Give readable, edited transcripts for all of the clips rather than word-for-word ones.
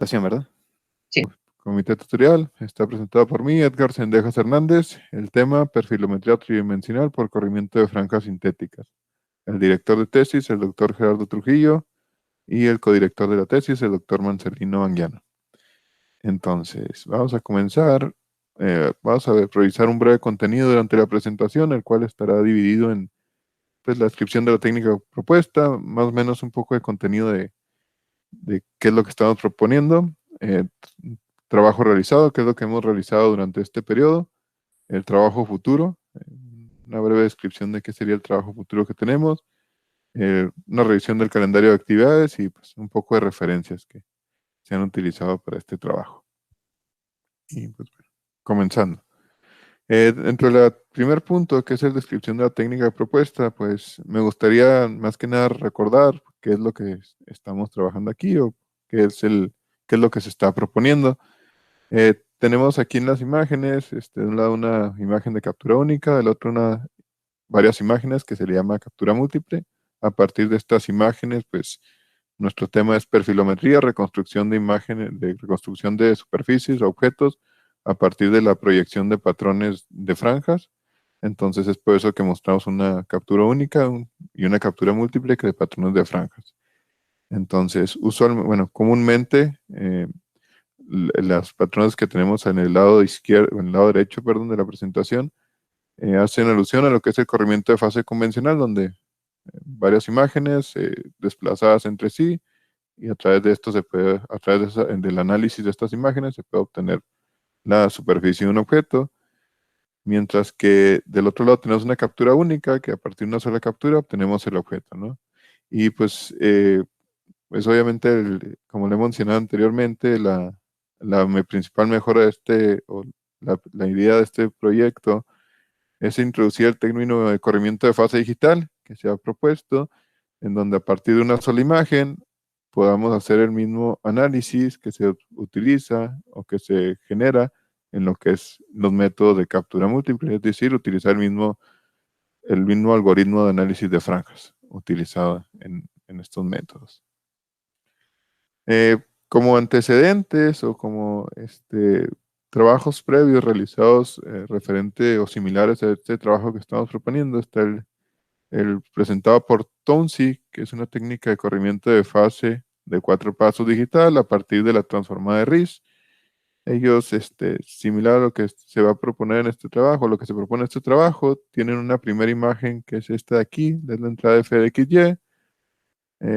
Presentación, ¿verdad? Sí. Comité tutorial está presentado por mí, Edgar Sendejas Hernández. El tema, perfilometría tridimensional por corrimiento de franjas sintéticas. El director de tesis, el doctor Gerardo Trujillo, y el codirector de la tesis, el doctor Marcelino Anguiano. Entonces, vamos a comenzar. Vamos a revisar un breve contenido durante la presentación, el cual estará dividido en pues, la descripción de la técnica propuesta, más o menos un poco de contenido de qué es lo que estamos proponiendo, trabajo realizado, qué es lo que hemos realizado durante este periodo, el trabajo futuro, una breve descripción de qué sería el trabajo futuro que tenemos, una revisión del calendario de actividades y pues, un poco de referencias que se han utilizado para este trabajo. Y pues bueno, comenzando. Dentro del primer punto, que es la descripción de la técnica propuesta, pues me gustaría más que nada recordar qué es lo que estamos trabajando aquí o qué es lo que se está proponiendo. Tenemos aquí en las imágenes, de un lado una imagen de captura única, del otro varias imágenes que se le llama captura múltiple. A partir de estas imágenes, pues nuestro tema es perfilometría, reconstrucción de imágenes, de reconstrucción de superficies, objetos, a partir de la proyección de patrones de franjas. Entonces es por eso que mostramos una captura única y una captura múltiple de patrones de franjas. Entonces, comúnmente las patrones que tenemos en el lado izquierdo, en el lado derecho, perdón, de la presentación, hacen alusión a lo que es el corrimiento de fase convencional, donde varias imágenes desplazadas entre sí, y a través de esto a través del análisis de estas imágenes se puede obtener la superficie de un objeto, mientras que del otro lado tenemos una captura única, que a partir de una sola captura obtenemos el objeto, ¿no? Y pues obviamente, como le he mencionado anteriormente, la principal mejora o la idea de este proyecto es introducir el término de corrimiento de fase digital que se ha propuesto, en donde a partir de una sola imagen podamos hacer el mismo análisis que se utiliza o que se genera en lo que es los métodos de captura múltiple, es decir, utilizar el mismo algoritmo de análisis de franjas utilizado en estos métodos. Como antecedentes o como trabajos previos realizados referente o similares a este trabajo que estamos proponiendo, está el presentado por Townsy, que es una técnica de corrimiento de fase de 4 pasos digital a partir de la transformada de Rice. Ellos, similar a lo que se va a proponer en este trabajo, lo que se propone en este trabajo, tienen una primera imagen que es esta de aquí, de la entrada de FDXY,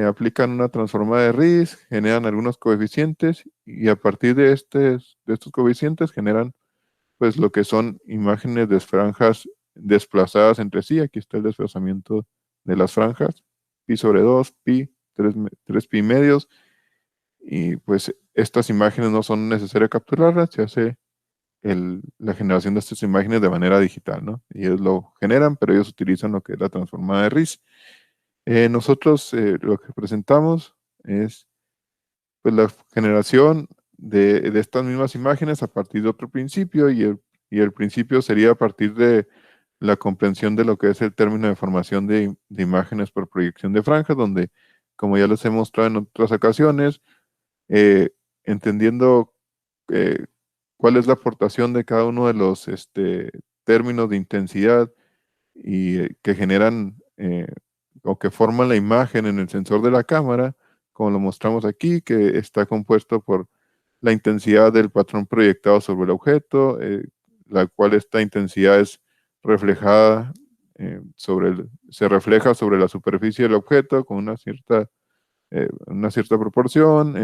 aplican una transformada de Rice, generan algunos coeficientes y a partir de estos coeficientes generan pues lo que son imágenes de franjas desplazadas entre sí. Aquí está el desplazamiento de las franjas, pi sobre 2, pi, 3 pi medios, y pues estas imágenes no son necesarias capturarlas, se hace la generación de estas imágenes de manera digital, ¿no? Y ellos lo generan, pero ellos utilizan lo que es la transformada de Rice. Nosotros lo que presentamos es pues, la generación de estas mismas imágenes a partir de otro principio y el principio sería a partir de la comprensión de lo que es el término de formación de imágenes por proyección de franjas, donde, como ya les he mostrado en otras ocasiones, eh, entendiendo cuál es la aportación de cada uno de los términos de intensidad y que generan o que forman la imagen en el sensor de la cámara, como lo mostramos aquí, que está compuesto por la intensidad del patrón proyectado sobre el objeto, la cual esta intensidad es reflejada se refleja sobre la superficie del objeto con una cierta proporción.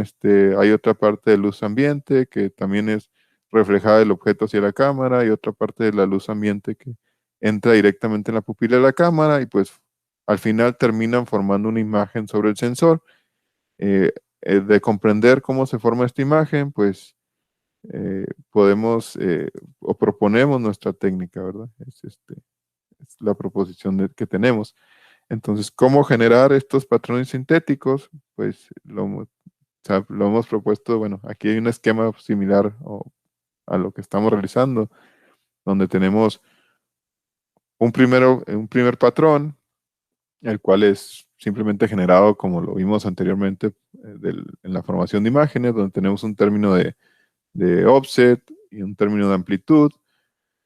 Hay otra parte de luz ambiente que también es reflejada del objeto hacia la cámara y otra parte de la luz ambiente que entra directamente en la pupila de la cámara y pues al final terminan formando una imagen sobre el sensor. De comprender cómo se forma esta imagen, pues podemos o proponemos nuestra técnica, ¿verdad? Es la proposición que tenemos. Entonces, ¿cómo generar estos patrones sintéticos? Pues lo hemos propuesto, bueno, aquí hay un esquema similar a lo que estamos realizando, donde tenemos un primer patrón, el cual es simplemente generado como lo vimos anteriormente en la formación de imágenes, donde tenemos un término de offset y un término de amplitud,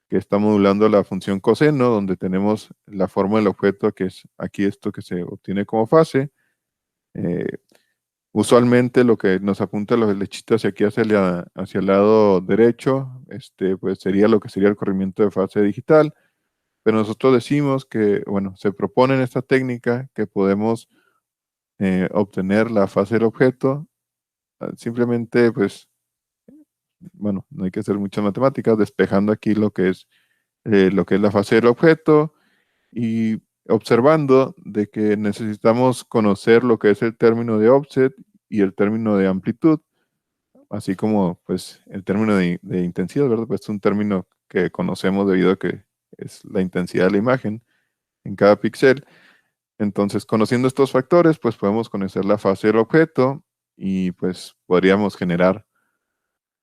que está modulando la función coseno, donde tenemos la forma del objeto, que es aquí esto que se obtiene como fase. Eh, Usualmente lo que nos apunta la flechita hacia aquí, hacia el lado derecho, pues sería lo que sería el corrimiento de fase digital. Pero nosotros decimos que, bueno, se propone en esta técnica que podemos obtener la fase del objeto simplemente, pues, bueno, no hay que hacer muchas matemáticas, despejando aquí lo que es la fase del objeto y observando de que necesitamos conocer lo que es el término de offset y el término de amplitud, así como pues el término de intensidad, ¿verdad? Pues es un término que conocemos debido a que es la intensidad de la imagen en cada píxel. Entonces, conociendo estos factores, pues podemos conocer la fase del objeto y pues podríamos generar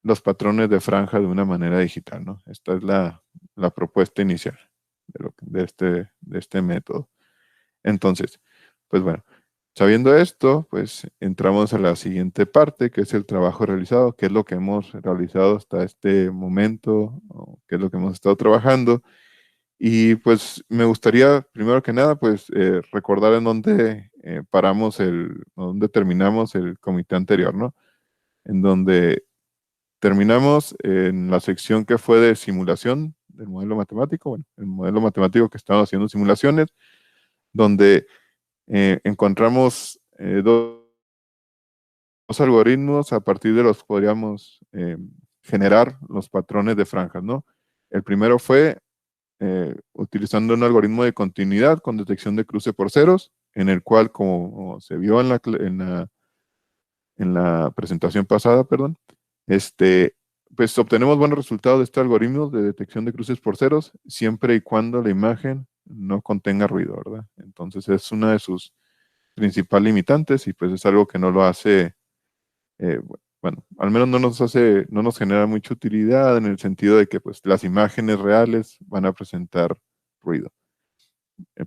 los patrones de franja de una manera digital, ¿no? Esta es la propuesta inicial de este método. Entonces, pues bueno, sabiendo esto, pues entramos a la siguiente parte, que es el trabajo realizado, qué es lo que hemos realizado hasta este momento, o qué es lo que hemos estado trabajando. Y pues me gustaría, primero que nada, pues recordar en dónde dónde terminamos el comité anterior, ¿no? En donde terminamos en la sección que fue de simulación del modelo matemático, bueno, el modelo matemático que estaba haciendo simulaciones, donde encontramos dos algoritmos a partir de los que podríamos generar los patrones de franjas, ¿no? El primero fue utilizando un algoritmo de continuidad con detección de cruce por ceros, en el cual, como se vio en la presentación pasada, perdón, pues obtenemos buenos resultados de este algoritmo de detección de cruces por ceros, siempre y cuando la imagen no contenga ruido, ¿verdad? Entonces es una de sus principales limitantes y pues es algo que no lo hace, bueno, al menos no nos genera mucha utilidad en el sentido de que pues las imágenes reales van a presentar ruido.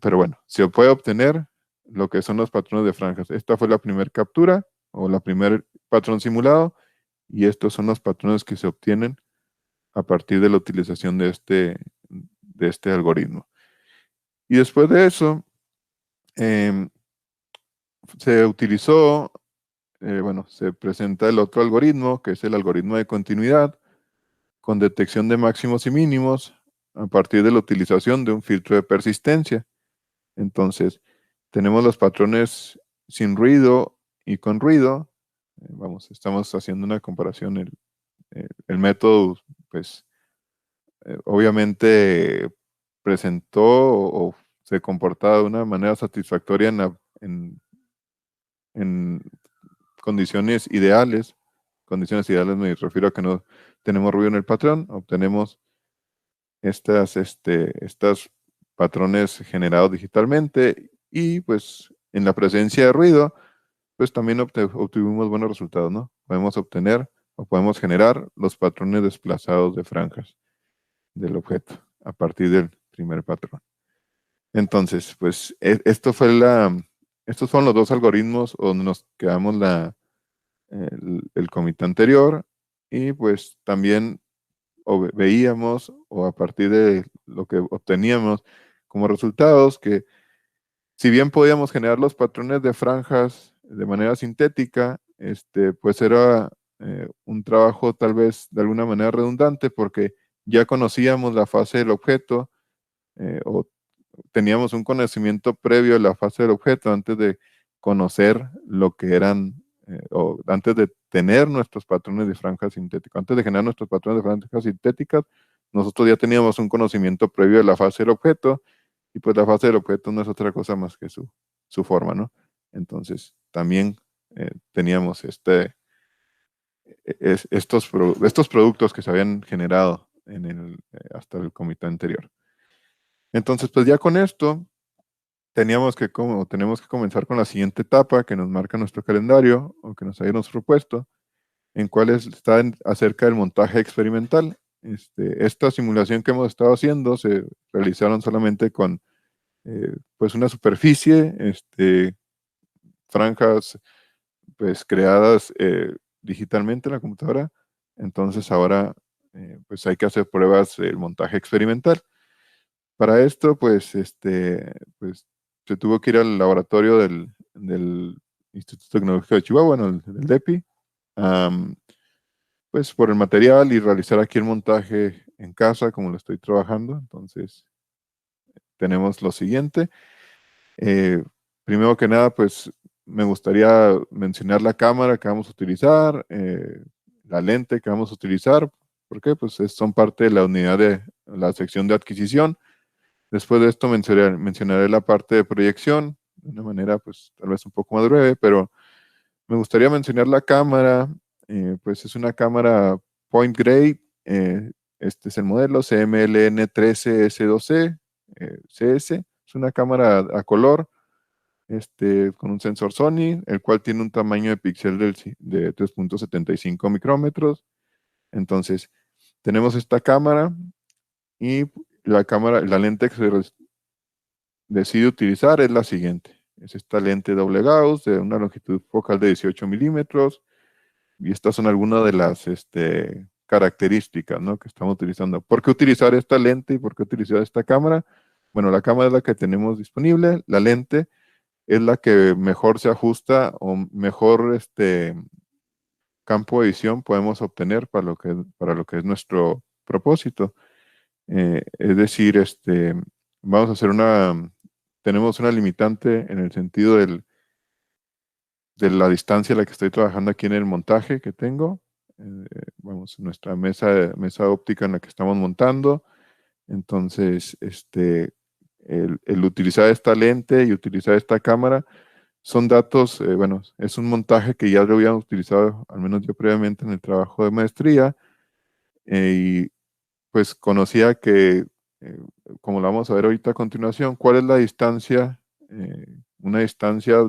Pero bueno, se puede obtener lo que son los patrones de franjas. Esta fue la primera captura o la primer patrón simulado y estos son los patrones que se obtienen a partir de la utilización de este algoritmo. Y después de eso, em, se utilizó, bueno, se presenta el otro algoritmo, que es el algoritmo de continuidad, con detección de máximos y mínimos a partir de la utilización de un filtro de persistencia. Entonces, tenemos los patrones sin ruido y con ruido. Vamos, estamos haciendo una comparación. El método, pues, obviamente presentó o se comportaba de una manera satisfactoria en condiciones ideales. Condiciones ideales me refiero a que no tenemos ruido en el patrón, obtenemos estas patrones generados digitalmente y pues en la presencia de ruido, pues también obtuvimos buenos resultados, ¿no? Podemos obtener o podemos generar los patrones desplazados de franjas del objeto a partir del primer patrón. Entonces, pues estos fueron los dos algoritmos donde nos quedamos el comité anterior y pues también veíamos o a partir de lo que obteníamos como resultados que si bien podíamos generar los patrones de franjas de manera sintética, pues era un trabajo tal vez de alguna manera redundante porque ya conocíamos la fase del objeto o teníamos un conocimiento previo de la fase del objeto antes de conocer lo que eran o antes de tener nuestros patrones de franjas sintéticas. Antes de generar nuestros patrones de franjas sintéticas, nosotros ya teníamos un conocimiento previo de la fase del objeto y pues la fase del objeto no es otra cosa más que su forma, ¿no? Entonces, también teníamos estos productos que se habían generado hasta el comité anterior. Entonces, pues ya con esto tenemos que comenzar con la siguiente etapa que nos marca nuestro calendario o que nos habíamos propuesto, en cuál está acerca del montaje experimental. Esta simulación que hemos estado haciendo se realizaron solamente con pues una superficie, franjas pues creadas digitalmente en la computadora. Entonces ahora pues hay que hacer pruebas del montaje experimental. Para esto pues se tuvo que ir al laboratorio del Instituto Tecnológico de Chihuahua, bueno, del DEPI, am, pues por el material y realizar aquí el montaje en casa como lo estoy trabajando. Entonces tenemos lo siguiente. Eh, Primero que nada, pues me gustaría mencionar la cámara que vamos a utilizar, la lente que vamos a utilizar, porque pues son parte de la unidad de la sección de adquisición. Después de esto mencionaré la parte de proyección, de una manera pues tal vez un poco más breve, pero me gustaría mencionar la cámara. Pues es una cámara Point Grey. Este es el modelo CMLN13S2C CS. Es una cámara a color con un sensor Sony, el cual tiene un tamaño de píxel de 3.75 micrómetros. Entonces, tenemos esta cámara y la lente que se decide utilizar es la siguiente. Es esta lente doble Gauss de una longitud focal de 18 milímetros. Y estas son algunas de las características, ¿no?, que estamos utilizando. ¿Por qué utilizar esta lente y por qué utilizar esta cámara? Bueno, la cámara es la que tenemos disponible. La lente es la que mejor se ajusta o mejor campo de visión podemos obtener para lo que es nuestro propósito. Es decir, vamos a hacer tenemos una limitante en el sentido de la distancia a la que estoy trabajando aquí en el montaje que tengo. Vamos, nuestra mesa óptica en la que estamos montando. Entonces, el utilizar esta lente y utilizar esta cámara son datos, bueno, es un montaje que ya lo habíamos utilizado, al menos yo previamente en el trabajo de maestría, y pues conocía que, eh, como lo vamos a ver ahorita a continuación, cuál es la distancia, una distancia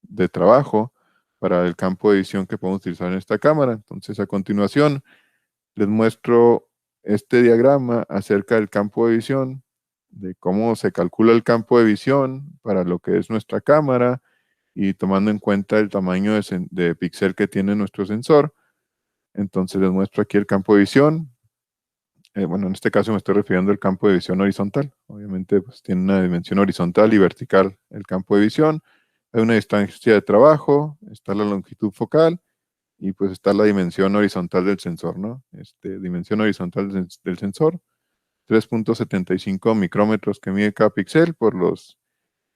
de trabajo para el campo de visión que podemos utilizar en esta cámara. Entonces, a continuación, les muestro este diagrama acerca del campo de visión, de cómo se calcula el campo de visión para lo que es nuestra cámara y tomando en cuenta el tamaño de píxel que tiene nuestro sensor. Entonces les muestro aquí el campo de visión. Bueno, en este caso me estoy refiriendo al campo de visión horizontal. Obviamente pues tiene una dimensión horizontal y vertical el campo de visión. Hay una distancia de trabajo, está la longitud focal y pues está la dimensión horizontal del sensor, ¿no? Dimensión horizontal del sensor, 3.75 micrómetros que mide cada píxel por los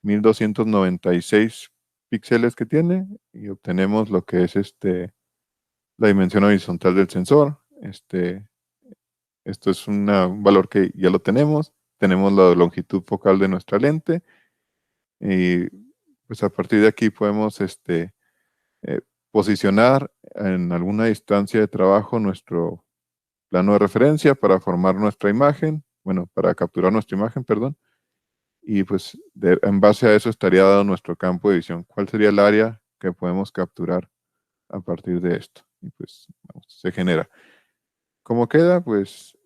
1296 píxeles que tiene y obtenemos lo que es la dimensión horizontal del sensor. Esto es un valor que ya lo tenemos. Tenemos la longitud focal de nuestra lente y pues a partir de aquí podemos eh, posicionar en alguna distancia de trabajo nuestro plano de referencia para formar nuestra imagen, bueno, para capturar nuestra imagen, perdón. Y pues en base a eso estaría dado nuestro campo de visión. ¿Cuál sería el área que podemos capturar a partir de esto? Y pues vamos, se genera. ¿Cómo queda? Pues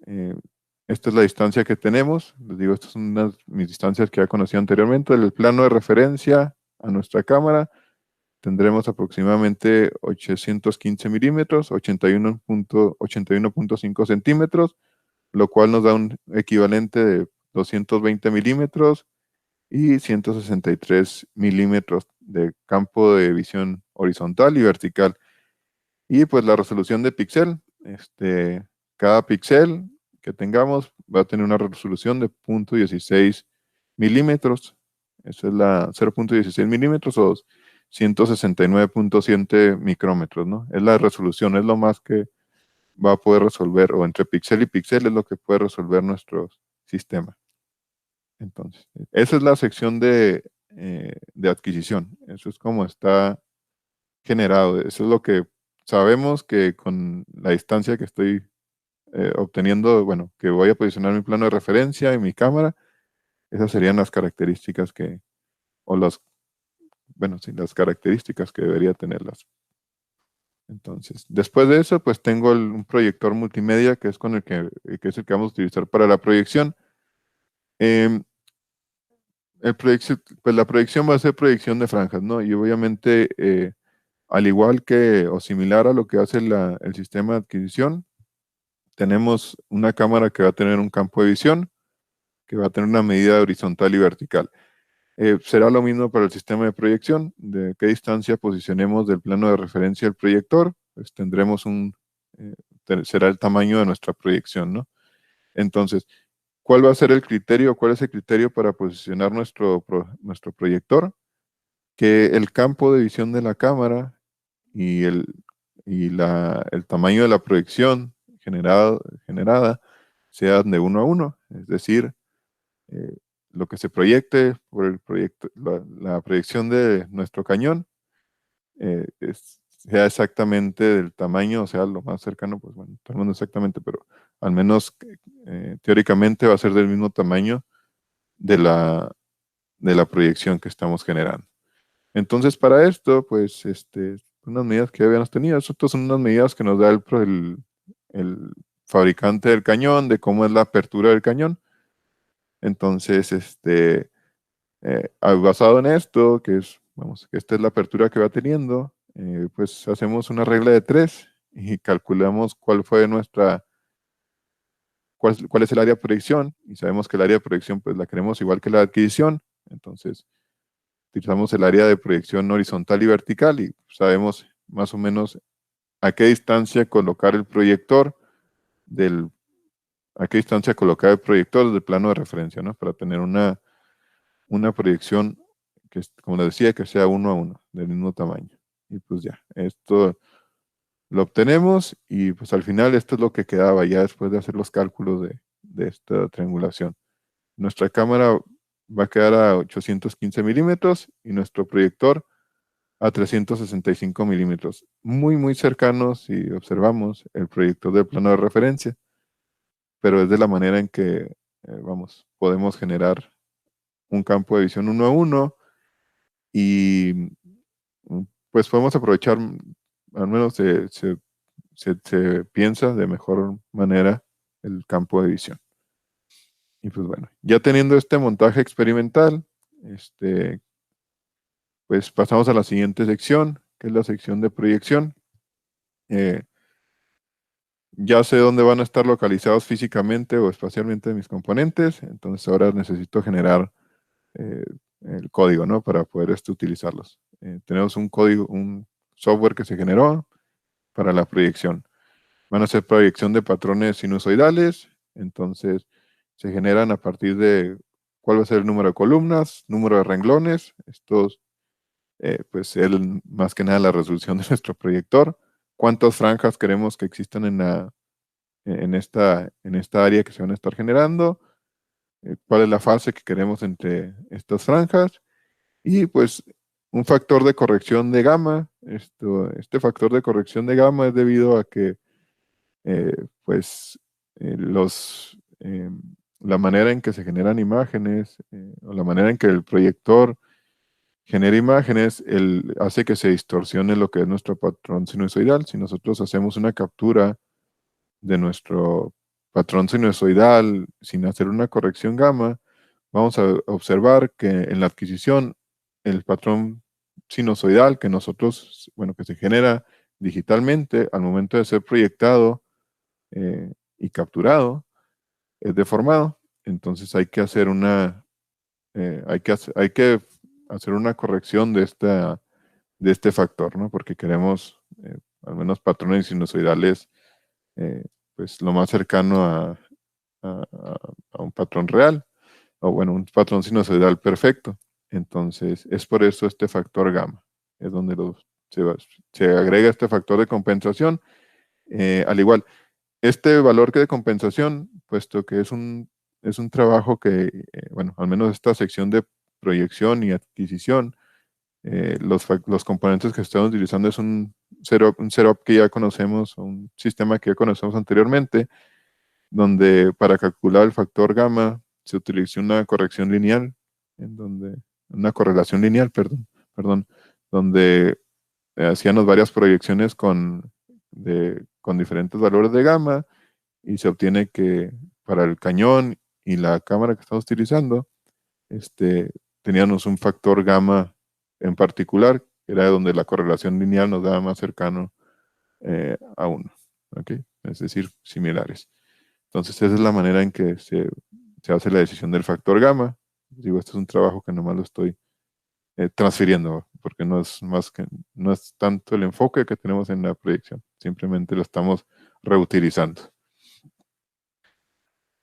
esta es la distancia que tenemos. Les digo, estas son mis distancias que ya conocí anteriormente. El plano de referencia a nuestra cámara tendremos aproximadamente 815 milímetros, 81.5 centímetros, lo cual nos da un equivalente de 220 milímetros y 163 milímetros de campo de visión horizontal y vertical. Y pues la resolución de píxel, cada píxel que tengamos va a tener una resolución de 0.16 milímetros. Esa es la 0.16 milímetros o 169.7 micrómetros, ¿no? Es la resolución, es lo más que va a poder resolver, o entre píxel y píxel es lo que puede resolver nuestro sistema. Entonces, esa es la sección de adquisición. Eso es como está generado. Eso es lo que sabemos que con la distancia que estoy obteniendo, bueno, que voy a posicionar mi plano de referencia y mi cámara, esas serían las características o bueno, sí, las características que debería tenerlas. Entonces, después de eso, pues tengo un proyector multimedia que es que es el que vamos a utilizar para la proyección. Em, pues la proyección va a ser proyección de franjas, ¿no? Y obviamente, al igual que o similar a lo que hace el sistema de adquisición, tenemos una cámara que va a tener un campo de visión, que va a tener una medida horizontal y vertical. Será lo mismo para el sistema de proyección, de qué distancia posicionemos del plano de referencia del proyector, pues tendremos eh, será el tamaño de nuestra proyección, ¿no? Entonces, ¿cuál va a ser el criterio? ¿Cuál es el criterio para posicionar nuestro proyector? Que el campo de visión de la cámara y el tamaño de la proyección generada sean de 1 a 1, es decir, eh, lo que se proyecte por el proyecto, la proyección de nuestro cañón sea exactamente del tamaño, o sea, lo más cercano, pues bueno, todo el mundo exactamente, pero al menos teóricamente va a ser del mismo tamaño de la proyección que estamos generando. Entonces, para esto, pues, unas medidas que ya habíamos tenido, estas son unas medidas que nos da el fabricante del cañón, de cómo es la apertura del cañón. Entonces, basado en esto, vamos, que esta es la apertura que va teniendo, pues hacemos una regla de 3 y calculamos cuál es el área de proyección, y sabemos que el área de proyección, pues la queremos igual que la de adquisición. Entonces, utilizamos el área de proyección horizontal y vertical y sabemos más o menos a qué distancia colocar el proyector a qué distancia colocar el proyector del plano de referencia, ¿no? Para tener una proyección que, como les decía, que sea 1 a 1, del mismo tamaño. Y pues ya, esto lo obtenemos y pues al final esto es lo que quedaba ya después de hacer los cálculos de esta triangulación. Nuestra cámara va a quedar a 815 milímetros y nuestro proyector a 365 milímetros. Muy, muy cercanos si observamos el proyector del plano de referencia, pero es de la manera en que, vamos, podemos generar un campo de visión 1 a 1 y pues podemos aprovechar, al menos se piensa de mejor manera el campo de visión. Y pues bueno, ya teniendo este montaje experimental, pues pasamos a la siguiente sección, que es la sección de proyección. Eh, ya sé dónde van a estar localizados físicamente o espacialmente mis componentes, entonces ahora necesito generar eh, el código, ¿no? Para poder utilizarlos. Tenemos un código, un software que se generó para la proyección. Van a ser proyección de patrones sinusoidales, entonces se generan a partir de cuál va a ser el número de columnas, número de renglones, estos, pues más que nada la resolución de nuestro proyector, cuántas franjas queremos que existan en esta área que se van a estar generando, cuál es la fase que queremos entre estas franjas y pues un factor de corrección de gamma. Este factor de corrección de gamma es debido a que pues la manera en que se generan imágenes o la manera en que el proyector genera imágenes, hace que se distorsione lo que es nuestro patrón sinusoidal. Si nosotros hacemos una captura de nuestro patrón sinusoidal sin hacer una corrección gamma, vamos a observar que en la adquisición el patrón sinusoidal que nosotros, bueno, que se genera digitalmente al momento de ser proyectado y capturado, es deformado. Entonces hay que hacer una corrección de este factor, ¿no? Porque queremos al menos patrones sinusoidales pues lo más cercano a un patrón real, o bueno, un patrón sinusoidal perfecto. Entonces, es por eso este factor gamma, es donde se agrega este factor de compensación. Al igual, este valor que de compensación, puesto que es un trabajo que, bueno, al menos esta sección de proyección y adquisición, los componentes que estamos utilizando es un setup que ya conocemos, un sistema que ya conocemos anteriormente, donde para calcular el factor gamma se utiliza una corrección lineal, una correlación lineal, perdón, donde hacíamos varias proyecciones con diferentes valores de gamma y se obtiene que para el cañón y la cámara que estamos utilizando, teníamos un factor gamma en particular, que era donde la correlación lineal nos daba más cercano a 1, ¿ok? Es decir, similares. Entonces, esa es la manera en que se hace la decisión del factor gamma. Digo, este es un trabajo que nomás lo estoy transfiriendo, porque no es tanto el enfoque que tenemos en la proyección, simplemente lo estamos reutilizando.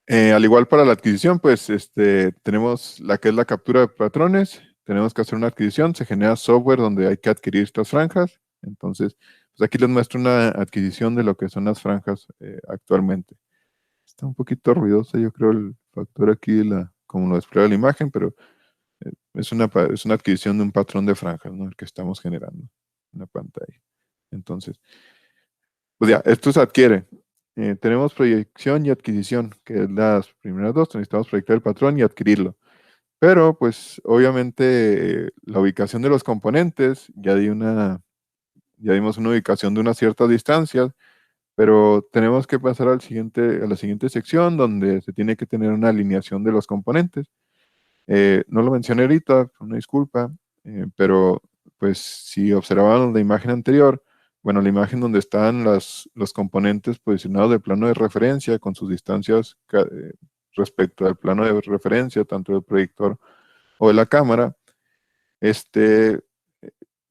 Al igual para la adquisición, pues tenemos la que es la captura de patrones, tenemos que hacer una adquisición, se genera software donde hay que adquirir estas franjas. Entonces, pues aquí les muestro una adquisición de lo que son las franjas actualmente. Está un poquito ruidoso, yo creo, el factor aquí, como lo despliega la imagen, pero es una adquisición de un patrón de franjas, ¿no? El que estamos generando en la pantalla. Entonces, pues ya, esto se adquiere. Tenemos proyección y adquisición, que es las primeras dos. Necesitamos proyectar el patrón y adquirirlo. Pero, pues, obviamente, la ubicación de los componentes, ya dimos una ubicación de unas ciertas distancias, pero tenemos que pasar a la siguiente sección donde se tiene que tener una alineación de los componentes. No lo mencioné ahorita, una disculpa, pero pues si observaban la imagen anterior, bueno, la imagen donde están los componentes posicionados del plano de referencia con sus distancias respecto al plano de referencia, tanto del proyector o de la cámara, este,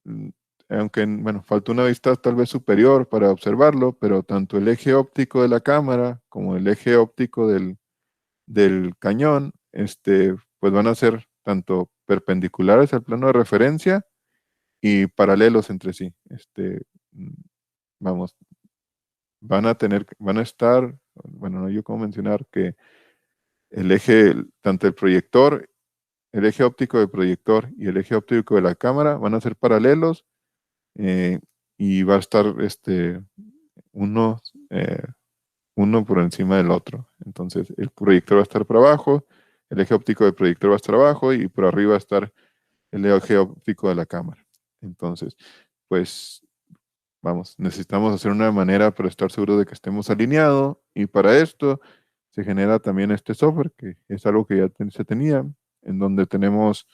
mm, aunque, bueno, falta una vista tal vez superior para observarlo, pero tanto el eje óptico de la cámara como el eje óptico del cañón, pues van a ser tanto perpendiculares al plano de referencia y paralelos entre sí. Mm, vamos, van a estar, bueno, no yo como mencionar que el eje, tanto el eje óptico del proyector y el eje óptico de la cámara van a ser paralelos eh, y va a estar uno, eh, uno por encima del otro. Entonces, el proyector va a estar por abajo, el eje óptico del proyector va a estar abajo y por arriba va a estar el eje óptico de la cámara. Entonces, pues vamos, necesitamos hacer una manera para estar seguros de que estemos alineados y para esto se genera también este software que es algo que ya se tenía, en donde tenemos,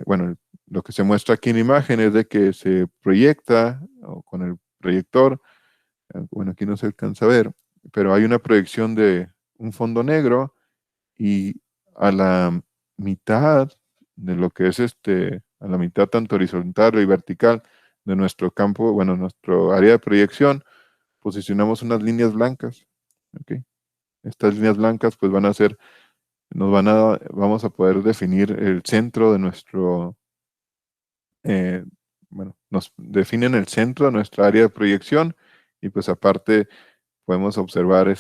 bueno, lo que se muestra aquí en imagen es de que se proyecta con el proyector. Bueno, aquí no se alcanza a ver, pero hay una proyección de un fondo negro y a la mitad de lo que es a la mitad tanto horizontal y vertical de nuestro campo, bueno, nuestro área de proyección, posicionamos unas líneas blancas. ¿Ok? Estas líneas blancas pues van a ser, vamos a poder definir el centro de eh, bueno, nos definen el centro de nuestra área de proyección y pues aparte podemos observar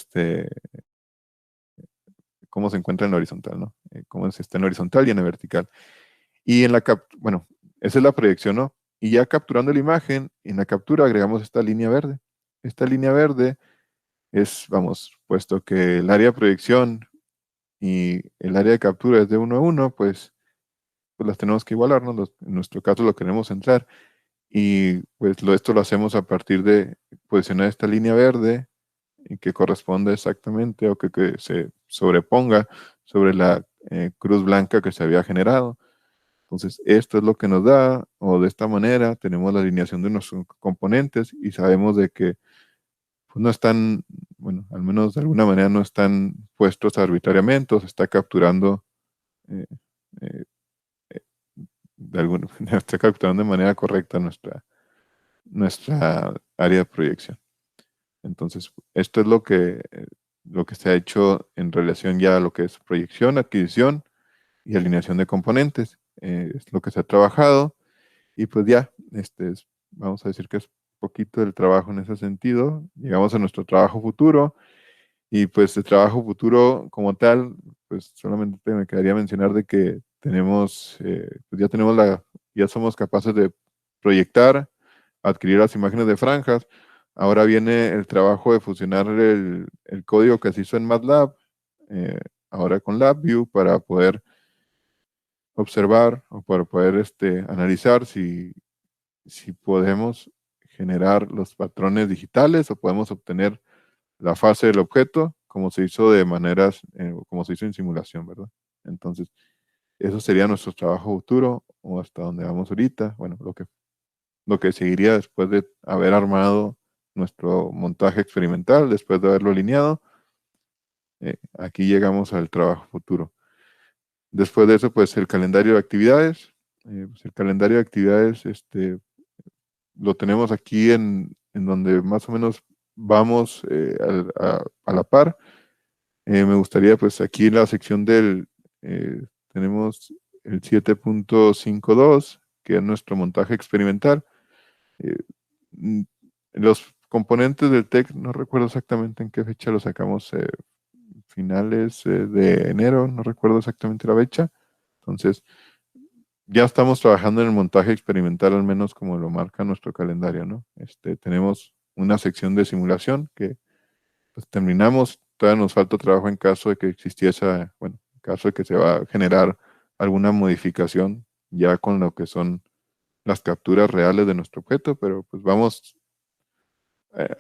cómo se encuentra en la horizontal, ¿no? Cómo se está en la horizontal y en la vertical. Y bueno, esa es la proyección, ¿no? Y ya capturando la imagen, en la captura agregamos esta línea verde. Esta línea verde es, vamos, puesto que el área de proyección y el área de captura es de 1 a 1, pues las tenemos que igualar, ¿no? En nuestro caso lo queremos centrar. Y pues esto lo hacemos a partir de posicionar esta línea verde y que corresponde exactamente o que se sobreponga sobre la cruz blanca que se había generado. Entonces, esto es lo que nos da, o de esta manera tenemos la alineación de nuestros componentes y sabemos de que pues, no están, bueno, al menos de alguna manera no están puestos arbitrariamente, o se está capturando eh, eh, eh, está capturando de manera correcta nuestra área de proyección. Entonces, esto es lo que se ha hecho en relación ya a lo que es proyección, adquisición y alineación de componentes. Es lo que se ha trabajado y pues ya, vamos a decir que es poquito del trabajo en ese sentido. Llegamos a nuestro trabajo futuro y pues el trabajo futuro como tal, pues solamente me quedaría mencionar de que pues ya somos capaces de proyectar, adquirir las imágenes de franjas. Ahora viene el trabajo de fusionar el código que se hizo en MATLAB, eh, ahora con LabVIEW para poder observar o para poder analizar si podemos generar los patrones digitales o podemos obtener la fase del objeto como se hizo como se hizo en simulación, ¿verdad? Entonces, Eso sería nuestro trabajo futuro o hasta donde vamos ahorita. Bueno, lo que seguiría después de haber armado nuestro montaje experimental, después de haberlo alineado. Aquí llegamos al trabajo futuro. Después de eso, pues el calendario de actividades. Pues, el calendario de actividades lo tenemos aquí en donde más o menos vamos a la par. Me gustaría, pues aquí en la sección tenemos el 7.52, que es nuestro montaje experimental. Eh, mm, los componentes del TEC, no recuerdo exactamente en qué fecha lo sacamos, finales de enero, no recuerdo exactamente la fecha. Entonces, ya estamos trabajando en el montaje experimental, al menos como lo marca nuestro calendario, ¿no? Tenemos una sección de simulación que pues terminamos, todavía nos falta trabajo en caso de que existiese, bueno, en caso de que se va a generar alguna modificación ya con lo que son las capturas reales de nuestro objeto, pero pues vamos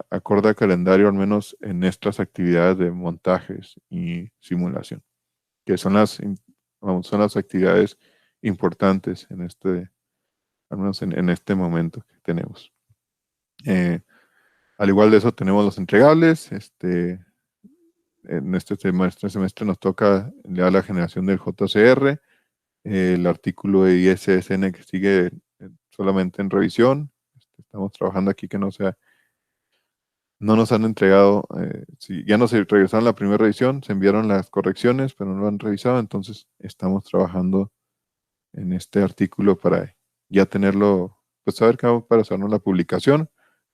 acorde al calendario, al menos en estas actividades de montajes y simulación, que son vamos, son las actividades importantes al menos en este momento que tenemos. Eh, Al igual de eso tenemos los entregables. En este semestre nos toca ya la generación del JCR, el artículo de ISSN que sigue solamente en revisión. Estamos trabajando aquí que no nos han entregado, si ya nos regresaron la primera revisión, se enviaron las correcciones, pero no lo han revisado, entonces estamos trabajando en este artículo para ya tenerlo, pues saber qué vamos para hacernos la publicación.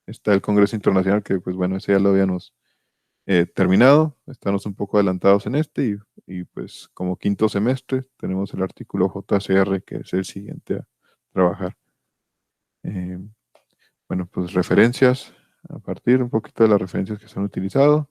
Está el Congreso Internacional que, pues bueno, ese ya lo habíamos terminado, estamos un poco adelantados en y pues como quinto semestre tenemos el artículo JCR que es el siguiente a trabajar. Eh, bueno, pues referencias, a partir un poquito de las referencias que se han utilizado.